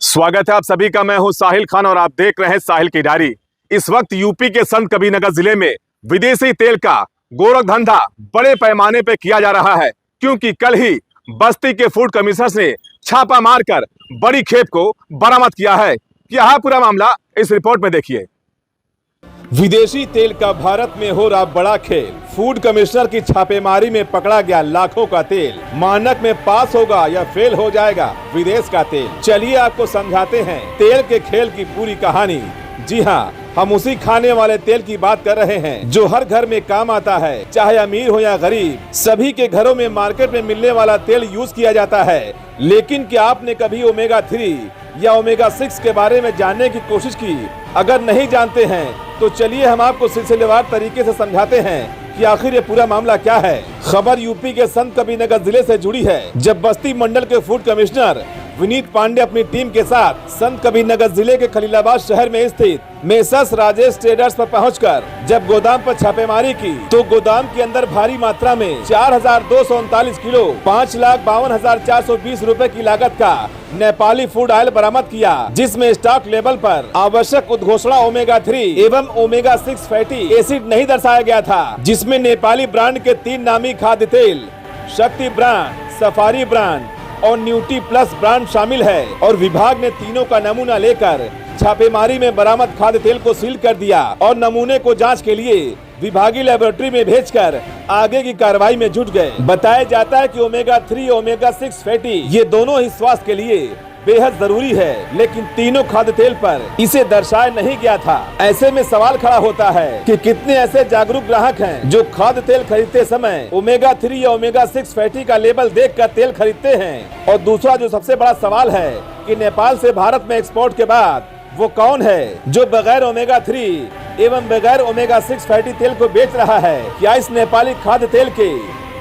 स्वागत है आप सभी का। मैं हूं साहिल खान और आप देख रहे हैं साहिल की डायरी। इस वक्त यूपी के संत कबीरनगर जिले में विदेशी तेल का गोरख धंधा बड़े पैमाने पर किया जा रहा है, क्योंकि कल ही बस्ती के फूड कमिश्नर ने छापा मारकर बड़ी खेप को बरामद किया है। क्या है पूरा मामला, इस रिपोर्ट में देखिए। विदेशी तेल का भारत में हो रहा बड़ा खेल। फूड कमिश्नर की छापेमारी में पकड़ा गया लाखों का तेल। मानक में पास होगा या फेल हो जाएगा विदेश का तेल। चलिए आपको समझाते हैं तेल के खेल की पूरी कहानी। जी हाँ, हम उसी खाने वाले तेल की बात कर रहे हैं जो हर घर में काम आता है, चाहे अमीर हो या गरीब। सभी के घरों में मार्केट में मिलने वाला तेल यूज किया जाता है। लेकिन क्या आपने कभी ओमेगा 3 या ओमेगा 6 के बारे में जानने की कोशिश की? अगर नहीं जानते हैं तो चलिए हम आपको सिलसिलेवार तरीके से समझाते हैं कि आखिर ये पूरा मामला क्या है। खबर यूपी के संत कबीरनगर जिले से जुड़ी है, जब बस्ती मंडल के फूड कमिश्नर विनीत पांडे अपनी टीम के साथ संत कबीरनगर जिले के खलीलाबाद शहर में स्थित मेसर्स राजेश ट्रेडर्स पर पहुंचकर जब गोदाम पर छापेमारी की तो गोदाम के अंदर भारी मात्रा में 4239 किलो 5,52,420 रुपए की लागत का नेपाली फूड ऑयल बरामद किया, जिसमें स्टॉक लेबल पर आवश्यक उद्घोषणा ओमेगा 3 एवं ओमेगा 6 फैटी एसिड नहीं दर्शाया गया था, जिसमें नेपाली ब्रांड के 3 नामी खाद्य तेल शक्ति ब्रांड, सफारी ब्रांड और न्यूट्री प्लस ब्रांड शामिल है। और विभाग ने तीनों का नमूना लेकर छापेमारी में बरामद खाद्य तेल को सील कर दिया और नमूने को जांच के लिए विभागीय लेबोरेटरी में भेजकर आगे की कार्रवाई में जुट गए। बताया जाता है कि ओमेगा 3 ओमेगा 6 फैटी ये दोनों ही स्वास्थ्य के लिए बेहद जरूरी है, लेकिन तीनों खाद्य तेल पर इसे दर्शाया नहीं गया था। ऐसे में सवाल खड़ा होता है कि कितने ऐसे जागरूक ग्राहक हैं जो खाद्य तेल खरीदते समय ओमेगा 3 या ओमेगा 6 फैटी का लेबल देखकर तेल खरीदते हैं। और दूसरा जो सबसे बड़ा सवाल है कि नेपाल से भारत में एक्सपोर्ट के बाद वो कौन है जो बगैर ओमेगा 3 एवं बगैर ओमेगा 6 फैटी तेल को बेच रहा है? क्या इस नेपाली खाद्य तेल के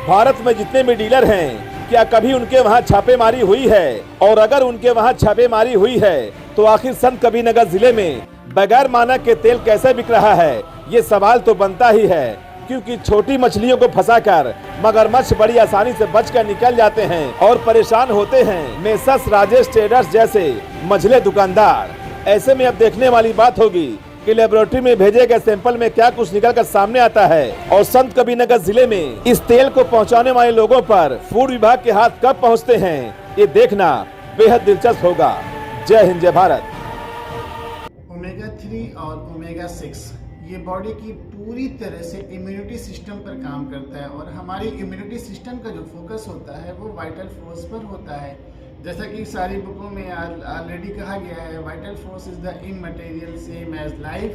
भारत में जितने भी डीलर हैं, क्या कभी उनके वहां छापेमारी हुई है? और अगर उनके वहां छापेमारी हुई है तो आखिर संत कबीरनगर जिले में बगैर मानक के तेल कैसे बिक रहा है? ये सवाल तो बनता ही है, क्योंकि छोटी मछलियों को फंसाकर मगरमच्छ बड़ी आसानी से बचकर निकल जाते हैं और परेशान होते हैं मेसर्स राजेश ट्रेडर्स जैसे मझले दुकानदार। ऐसे में अब देखने वाली बात होगी कि लेबोरेटरी में भेजे गए सैंपल में क्या कुछ निकल कर सामने आता है और संत कबीरनगर जिले में इस तेल को पहुंचाने वाले लोगों पर फूड विभाग के हाथ कब पहुंचते हैं, ये देखना बेहद दिलचस्प होगा। जय हिंद, जय भारत। ओमेगा 3 और ओमेगा 6 ये बॉडी की पूरी तरह से इम्यूनिटी सिस्टम पर काम करता है, और हमारी इम्यूनिटी सिस्टम का जो फोकस होता है वो वाइटल फोर्स पर होता है। जैसा कि सारी बुकों में ऑलरेडी कहा गया है, vital force is the immaterial same as life,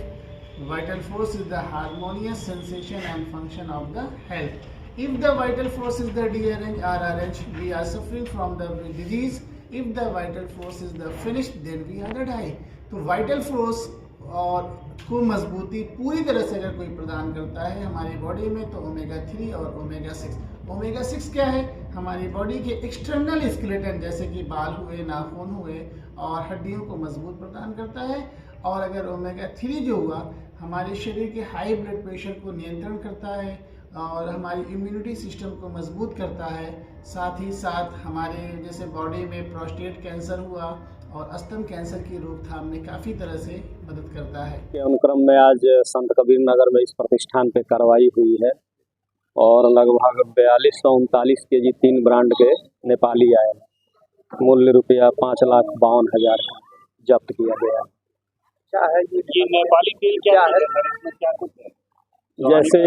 vital force is the harmonious sensation and function of the health. If the vital force is the derange or arrange, we are suffering from the disease. If the vital force is the finished, then we are the die. तो vital force और को मजबूती पूरी तरह से अगर कोई प्रदान करता है हमारी बॉडी में तो ओमेगा 3 और ओमेगा 6। ओमेगा 6 क्या है? हमारी बॉडी के एक्सटर्नल स्केलेटन जैसे कि बाल हुए, नाखून हुए और हड्डियों को मजबूत प्रदान करता है। और अगर ओमेगा 3 जो हुआ हमारे शरीर के हाई ब्लड प्रेशर को नियंत्रण करता है और हमारी इम्यूनिटी सिस्टम को मजबूत करता है। साथ ही साथ हमारे जैसे बॉडी में प्रोस्टेट कैंसर हुआ और स्तन कैंसर की रोकथाम में काफ़ी तरह से मदद करता है। के अनुक्रम में आज संत कबीरनगर में इस प्रतिष्ठान पे कार्रवाई हुई है और लगभग 4239 केजी 3 ब्रांड के नेपाली आयल, मूल्य रुपया 5,52,000 का जब्त किया गया। क्या है ये नेपाली तेल क्या है? क्या कुछ है? जैसे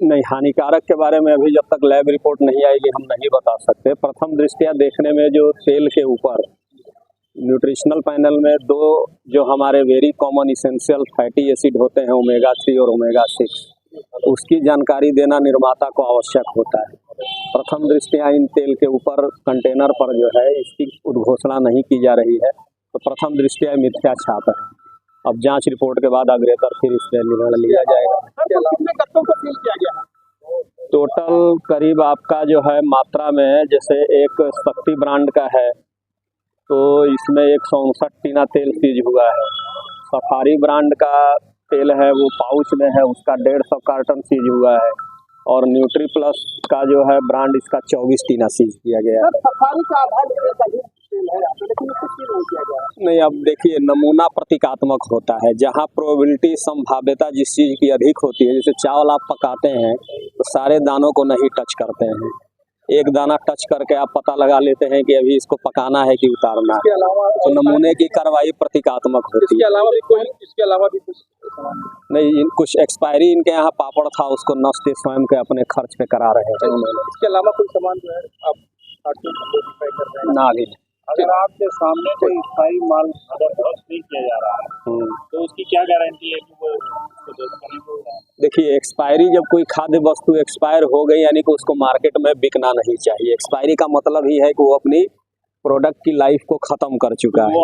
नहीं, हानिकारक के बारे में अभी जब तक लैब रिपोर्ट नहीं आएगी हम नहीं बता सकते। प्रथम दृष्टया देखने में जो तेल के ऊपर न्यूट्रिशनल पैनल में 2 जो हमारे very common essential fatty acid होते हैं ओमेगा 3 और ओमेगा 6, उसकी जानकारी देना निर्माता को आवश्यक होता है। प्रथम दृष्टया इन तेल के ऊपर कंटेनर पर जो है इसकी उद्घोषणा नहीं की जा रही है, तो प्रथम दृष्टया मिथ्या छाप है। अब जांच रिपोर्ट के बाद अग्रेतर फिर इस पर निर्णय लिया जाएगा। कितने कट्टों का सील किया गया? टोटल करीब आपका जो है मात्रा में, जैसे एक शक्ति ब्रांड का है तो इसमें 159 टीना तेल सीज हुआ है। सफारी ब्रांड का तेल है वो पाउच में है, उसका 150 कार्टन सीज हुआ है। और न्यूट्री प्लस का जो है ब्रांड, इसका 24 टीना सीज किया गया है। सफारी का आधार तेल है, लेकिन इसको सील नहीं किया गया। नहीं, अब देखिए, नमूना प्रतीकात्मक होता है। जहाँ प्रोबेबिलिटी संभाव्यता जिस चीज़ की अधिक होती है, जैसे चावल आप पकाते हैं तो सारे दानों को नहीं टच करते हैं, एक दाना टच करके आप पता लगा लेते हैं कि अभी इसको पकाना है कि उतारना है। तो नमूने की कार्रवाई प्रतीकात्मक होती है। इसके अलावा भी कुछ नहीं, कुछ एक्सपायरी इनके यहाँ पापड़ था, उसको नस्ते स्वयं के अपने खर्च पे करा रहे हैं उन्होंने। इसके अलावा कोई सामान जो है आप आर्टिफिशियल कर रहे हैं ना भी। अगर आपके सामने कोई स्थायी माल अगर ध्वस्त नहीं किया जा रहा है तो उसकी क्या गारंटी है कि वो उसको ध्वस्त करेंगे? देखिए, एक्सपायरी जब कोई खाद्य वस्तु एक्सपायर हो गई यानी कि उसको मार्केट में बिकना नहीं चाहिए। एक्सपायरी का मतलब ही है कि वो अपनी प्रोडक्ट की लाइफ को ख़त्म कर चुका है।